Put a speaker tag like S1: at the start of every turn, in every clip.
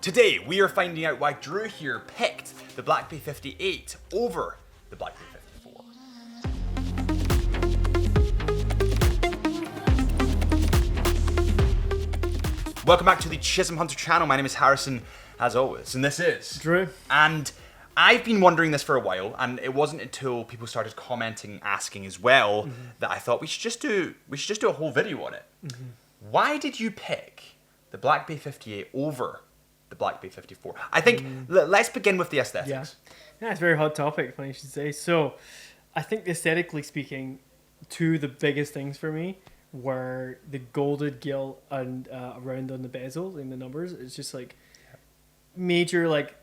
S1: Today we are finding out why Drew here picked the Black Bay 58 over the Black Bay 54. Welcome back to the Chisholm Hunter channel. My name is Harrison, as always, and this is
S2: Drew.
S1: And I've been wondering this for a while, and it wasn't until people started commenting, asking as well, that I thought we should just do a whole video on it. Why did you pick the Black Bay 58 over the Black Bay 54? I think let's begin with the aesthetics.
S2: Yeah, it's a very hot topic, funny you should say. So, I think aesthetically speaking, two of the biggest things for me were the golded gill and around on the bezel in the numbers. It's just like major like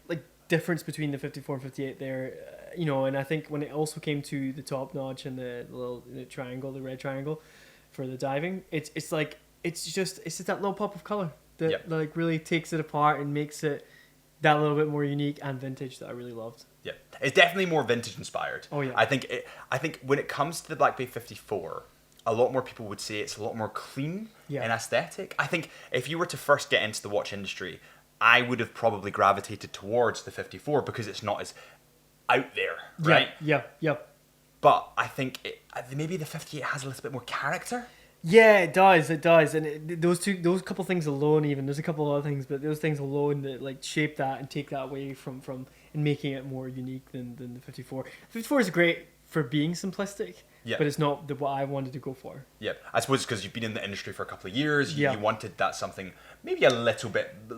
S2: difference between the 54 and 58 there, and I think when it also came to the top notch and the triangle, the red triangle for the diving, it's just that little pop of color that like really takes it apart and makes it that little bit more unique and vintage that I really loved.
S1: Yeah, it's definitely more vintage inspired.
S2: Oh yeah.
S1: I think when it comes to the Black Bay 54, a lot more people would say it's a lot more clean and aesthetic. I think if you were to first get into the watch industry, I would have probably gravitated towards the 54 because it's not as out there, right?
S2: Yeah.
S1: But I think maybe the 58 has a little bit more character.
S2: Yeah, it does, and those couple things alone, even there's a couple of other things, but those things alone that like shape that and take that away from and making it more unique than the 54. 54 is great for being simplistic, but it's not what I wanted to go for. Yeah,
S1: I suppose because you've been in the industry for a couple of years, you wanted that something maybe a little bit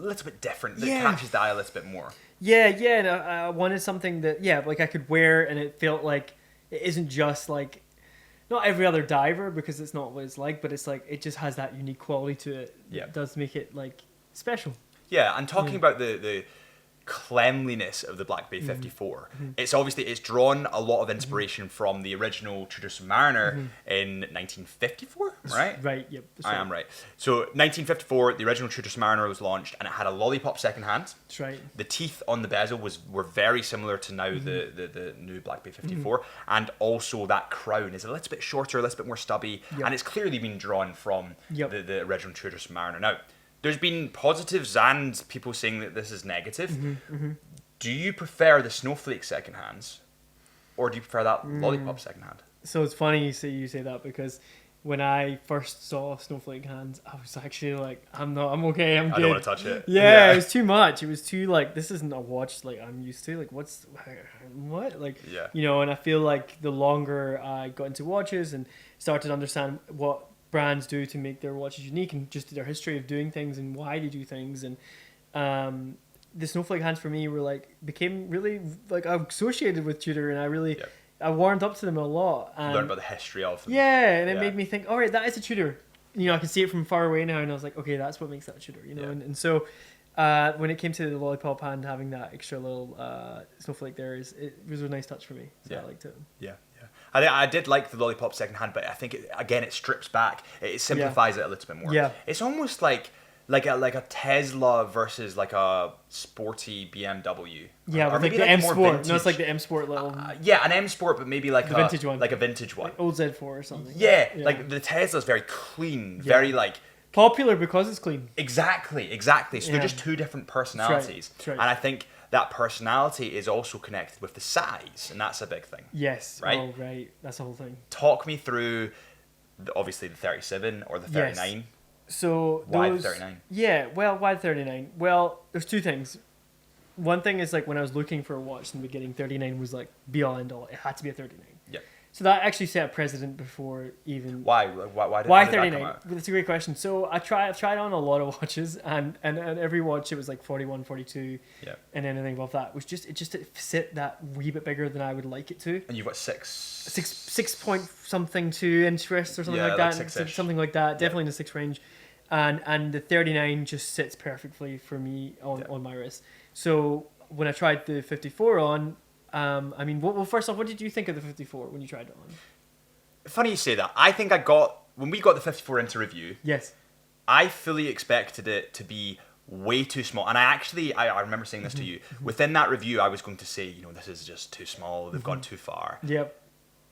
S1: different that catches the eye a little bit more. Yeah,
S2: and I wanted something that like I could wear and it felt like it isn't just like. Not every other diver, because it's not what it's like, but it's like it just has that unique quality to it. Yeah, it does make it like special.
S1: Yeah, and talking about the cleanliness of the Black Bay 54, it's drawn a lot of inspiration from the original Tudor Submariner in 1954, right?
S2: Right. Yep.
S1: I am right. So 1954, the original Tudor Submariner was launched, and it had a lollipop second hand.
S2: That's right.
S1: The teeth on the bezel were very similar to now the new Black Bay 54, and also that crown is a little bit shorter, a little bit more stubby, and it's clearly been drawn from the original Tudor Submariner. Now, there's been positives and people saying that this is negative. Do you prefer the snowflake second hands, or do you prefer that lollipop second hand?
S2: So it's funny you say that, because when I first saw snowflake hands, I was actually like, I'm okay, I'm good.
S1: I don't want to touch it.
S2: Yeah, it was too much. It was too like, this isn't a watch like I'm used to. Like, what? And I feel like the longer I got into watches and started to understand what brands do to make their watches unique and just their history of doing things and why they do things, and the snowflake hands for me became really like associated with Tudor, and I warmed up to them a lot and
S1: learned about the history of them.
S2: And it made me think, all right, that is a Tudor. I can see it from far away now, and I was like, okay, that's what makes that Tudor. And so when it came to the lollipop hand, having that extra little snowflake there it was a nice touch for me. So I liked it.
S1: I did like the lollipop second hand, but I think it strips back. It simplifies it a little bit more. Yeah. It's almost like a Tesla versus like a sporty BMW.
S2: Yeah, or maybe like the M Sport. No, it's like the M Sport little.
S1: An M Sport, but maybe like
S2: a vintage one.
S1: Like a vintage one.
S2: Like old Z4 or something.
S1: Yeah, like the Tesla's very clean, very like
S2: popular because it's clean.
S1: Exactly. So they're just two different personalities.
S2: That's right.
S1: And I think that personality is also connected with the size, and that's a big thing.
S2: Yes.
S1: Right?
S2: Oh, right. That's the whole thing.
S1: Talk me through, obviously, the 37 or the 39.
S2: Yes. So
S1: why the 39?
S2: Yeah, well, why the 39? Well, there's two things. One thing is like when I was looking for a watch in the beginning, 39 was like be all end all. It had to be a 39. Yeah. So that actually set a precedent before even.
S1: Why
S2: 39? That's a great question. So I've tried on a lot of watches, and every watch it was like 41, 42, and anything above that was just it sit that wee bit bigger than I would like it to.
S1: And you've got six
S2: point something 2 inch wrist or something like that,
S1: six-ish.
S2: Something like that. Definitely in the 6 range, and the 39 just sits perfectly for me on my wrist. So when I tried the 54 on. First off, what did you think of the 54 when you tried it on?
S1: Funny you say that. I think when we got the 54 into review, I fully expected it to be way too small. And I remember saying this to you. Within that review, I was going to say, this is just too small. They've gone too far.
S2: Yep.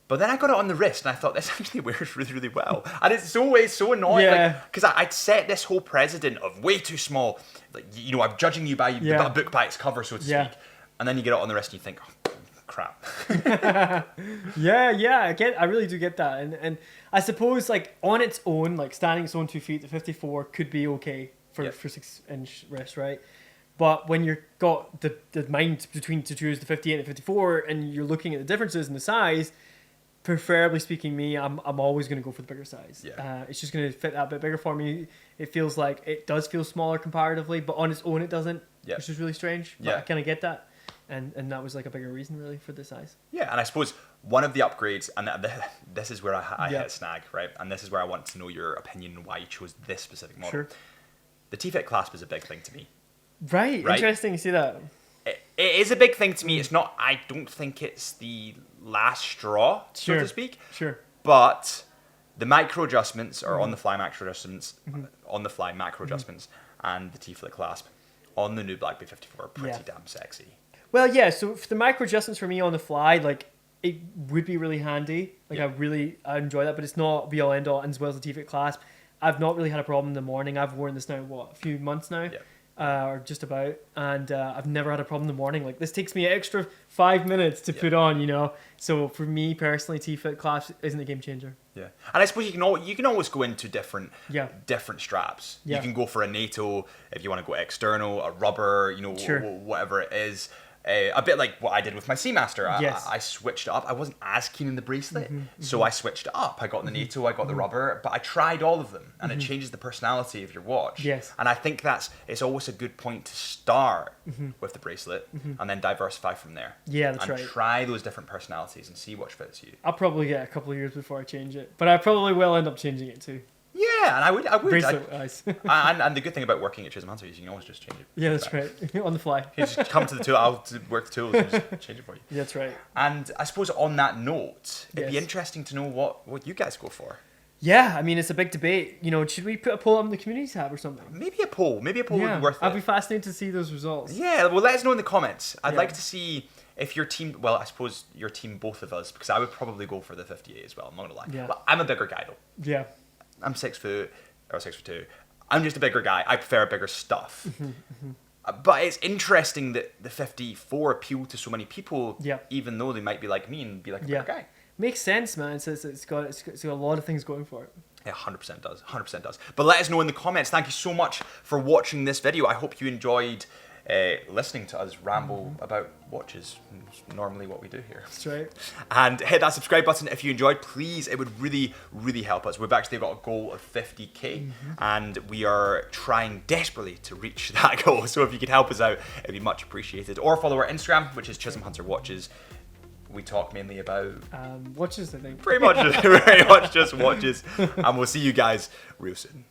S1: But then I got it on the wrist, and I thought, this actually wears really, really well. And it's so annoying.
S2: Yeah.
S1: Because I'd set this whole precedent of way too small. Like, I'm judging you by a book by its cover, so to speak. And then you get it on the wrist, and you think, oh, crap.
S2: I really do get that. And I suppose, like, on its own, like, standing its own 2 feet, the 54 could be okay for 6-inch wrist, right? But when you've got the mind between the two is the 58 and the 54, and you're looking at the differences in the size, preferably speaking, I'm always going to go for the bigger size. It's just going to fit that bit bigger for me. It feels like it does feel smaller comparatively, but on its own it doesn't, which is really strange. But I kind of get that. And that was like a bigger reason really for the size. Yeah,
S1: and I suppose one of the upgrades, and this is where I hit a snag, right? And this is where I want to know your opinion on why you chose this specific model. Sure. The T-Fit clasp is a big thing to me.
S2: Right? Interesting to see that.
S1: It is a big thing to me. It's not, I don't think it's the last straw, so to speak.
S2: Sure.
S1: But the micro adjustments, or on-the-fly macro adjustments, on-the-fly macro adjustments, and the T-Fit clasp on the new Black Bay 54 are pretty damn sexy.
S2: Well, yeah, so for the micro adjustments for me on the fly, like, it would be really handy. Like, I enjoy that, but it's not be all end all, and as well as the T-Fit clasp. I've not really had a problem in the morning. I've worn this now, a few months now? Or just about, and I've never had a problem in the morning. Like, this takes me an extra 5 minutes to put on, So for me personally, T-Fit clasp isn't a game changer.
S1: Yeah, and I suppose you can always go into different straps.
S2: Yeah.
S1: You can go for a NATO if you want to go external, a rubber, whatever it is. A bit like what I did with my Seamaster. I switched it up. I wasn't as keen in the bracelet, so I switched it up. I got the NATO, I got the rubber, but I tried all of them, and it changes the personality of your watch.
S2: Yes.
S1: And I think it's always a good point to start with the bracelet, and then diversify from there.
S2: Yeah, that's
S1: and
S2: right.
S1: Try those different personalities and see which fits you.
S2: I'll probably get a couple of years before I change it, but I probably will end up changing it too.
S1: Yeah, and I would.
S2: Bracelet-wise.
S1: and the good thing about working at Chisholm Hunter is you can always just change it.
S2: Yeah, that's right. On the fly.
S1: You just come to the tool, I'll work the tools and just change it for you.
S2: Yeah, that's right.
S1: And I suppose on that note, it'd be interesting to know what you guys go for.
S2: Yeah, I mean, it's a big debate. Should we put a poll up in the community tab or something?
S1: Maybe a poll would be worth it.
S2: I'd be fascinated to see those results.
S1: Yeah, well, let us know in the comments. I'd like to see if your team, well, I suppose your team, both of us, because I would probably go for the 58 as well, I'm not gonna lie.
S2: Yeah.
S1: But I'm a bigger guy though.
S2: Yeah.
S1: I'm 6 foot, or 6'2". I'm just a bigger guy. I prefer bigger stuff. But it's interesting that the 54 appealed to so many people, even though they might be like me and be like a bigger guy.
S2: Makes sense, man. It's got a lot of things going for it.
S1: Yeah, 100% does. 100% does. But let us know in the comments. Thank you so much for watching this video. I hope you enjoyed listening to us ramble about watches. It's normally what we do here.
S2: That's right.
S1: And hit that subscribe button if you enjoyed. Please, it would really, really help us. We've actually got a goal of 50k, and we are trying desperately to reach that goal. So if you could help us out, it'd be much appreciated. Or follow our Instagram, which is Chisholm Hunter Watches. We talk mainly about
S2: watches, I think.
S1: Pretty much just watches. And we'll see you guys real soon.